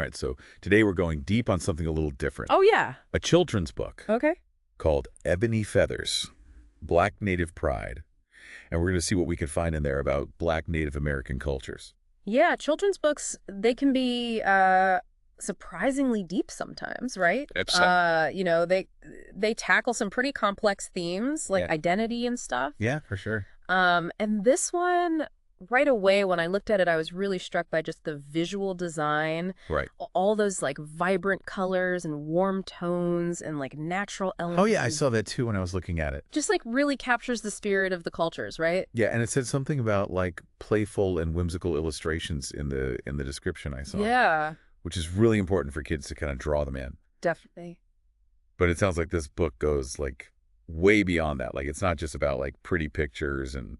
All right, so today we're going deep on something a little different. Oh, yeah. A children's book Okay. called Ebony Feathers, Black Native Pride. And we're going to see what we can find in there about Black Native American cultures. Yeah, children's books, they can be surprisingly deep sometimes, right? That's they tackle some pretty complex themes like identity and stuff. Yeah, for sure. And this one, right away, when I looked at it, I was really struck by just the visual design. Right. All those like vibrant colors and warm tones and like natural elements. Oh, yeah, I saw that too when I was looking at it. Just like really captures the spirit of the cultures, right? Yeah, and it said something about like playful and whimsical illustrations in the description I saw. Yeah. Which is really important for kids to kind of draw them in. Definitely. But it sounds like this book goes like way beyond that. Like it's not just about like pretty pictures and,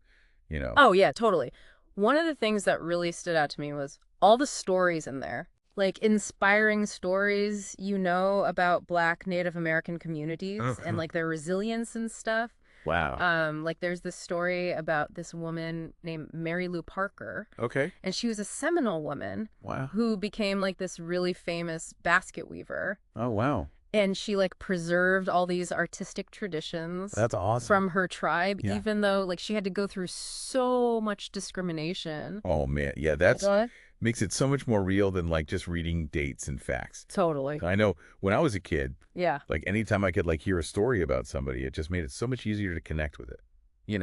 Oh, yeah, totally. One of the things that really stood out to me was all the stories in there. Like inspiring stories, about Black Native American communities and like their resilience and stuff. Wow. Like there's this story about this woman named Mary Lou Parker. Okay. And she was a Seminole woman. Wow. Who became like this really famous basket weaver. Oh, wow. And she like preserved all these artistic traditions. That's awesome. From her tribe, Yeah. even though like she had to go through so much discrimination. Oh, man. Yeah, makes it so much more real than like just reading dates and facts. Totally. I know when I was a kid, Yeah. like anytime I could like hear a story about somebody, it just made it so much easier to connect with it.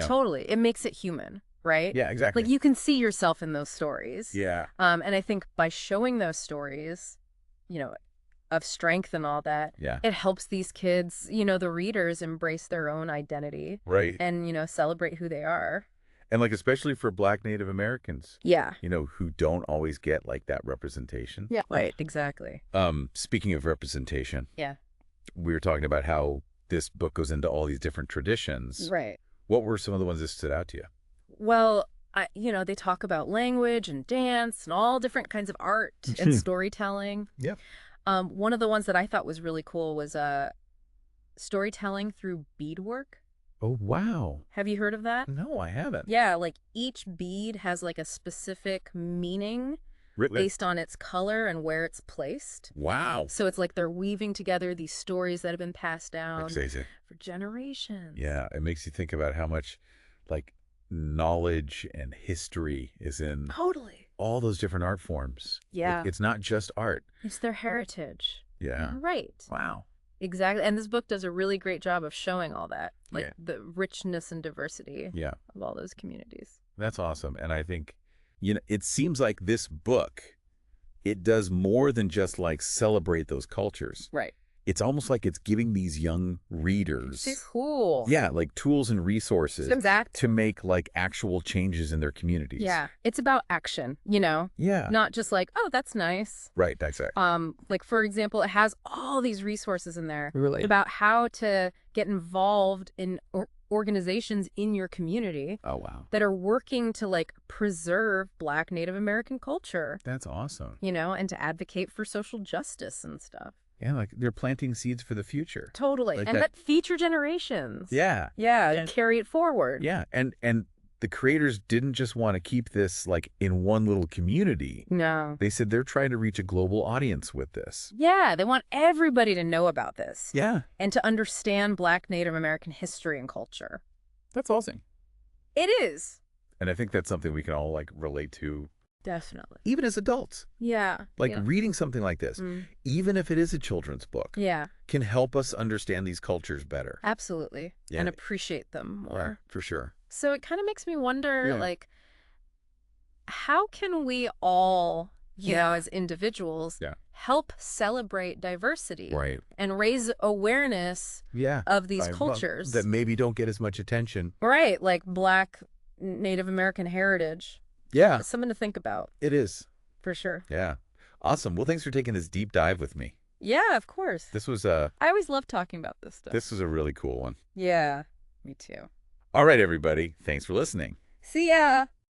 Totally. It makes it human, right? Yeah, exactly. Like you can see yourself in those stories. Yeah. And I think by showing those stories, of strength and all that, Yeah. it helps these kids, the readers embrace their own identity. Right. And, celebrate who they are. And like especially for Black Native Americans, Yeah. Who don't always get like that representation. Yeah. Right. Exactly. Speaking of representation. Yeah. We were talking about how this book goes into all these different traditions. Right. What were some of the ones that stood out to you? Well, they talk about language and dance and all different kinds of art and storytelling. Yeah. One of the ones that I thought was really cool was storytelling through beadwork. Oh, wow. Have you heard of that? No, I haven't. Yeah, like each bead has like a specific meaning based on its color and where it's placed. Wow. So it's like they're weaving together these stories that have been passed down for generations. Yeah, it makes you think about how much like knowledge and history is in all those different art forms. Yeah. It's not just art. It's their heritage. Yeah. Right. Wow. Exactly. And this book does a really great job of showing all that, like the richness and diversity of all those communities. That's awesome. And I think, it seems like this book, it does more than just like celebrate those cultures. Right. It's almost like it's giving these young readers cool. Yeah, like tools and resources to make like actual changes in their communities. Yeah. It's about action, Yeah. Not just like, oh, that's nice. Right, exactly. Like for example, it has all these resources in there about how to get involved in organizations in your community. Oh, wow. That are working to like preserve Black Native American culture. That's awesome. And to advocate for social justice and stuff. Yeah, like they're planting seeds for the future. Totally. Like and that future generations. Yeah. Yeah, carry it forward. Yeah, and the creators didn't just want to keep this like in one little community. No. They said they're trying to reach a global audience with this. Yeah, they want everybody to know about this. Yeah. And to understand Black Native American history and culture. That's awesome. It is. And I think that's something we can all like relate to. Definitely. Even as adults. Yeah. Like reading something like this, even if it is a children's book, can help us understand these cultures better. Absolutely. Yeah. And appreciate them more. Yeah, for sure. So it kind of makes me wonder, like, how can we all, as individuals, help celebrate diversity and raise awareness of these cultures that maybe don't get as much attention. Right. Like Black Native American heritage. Yeah. It's something to think about. It is. For sure. Yeah. Awesome. Well, thanks for taking this deep dive with me. Yeah, of course. This was I always love talking about this stuff. This was a really cool one. Yeah, me too. All right, everybody. Thanks for listening. See ya.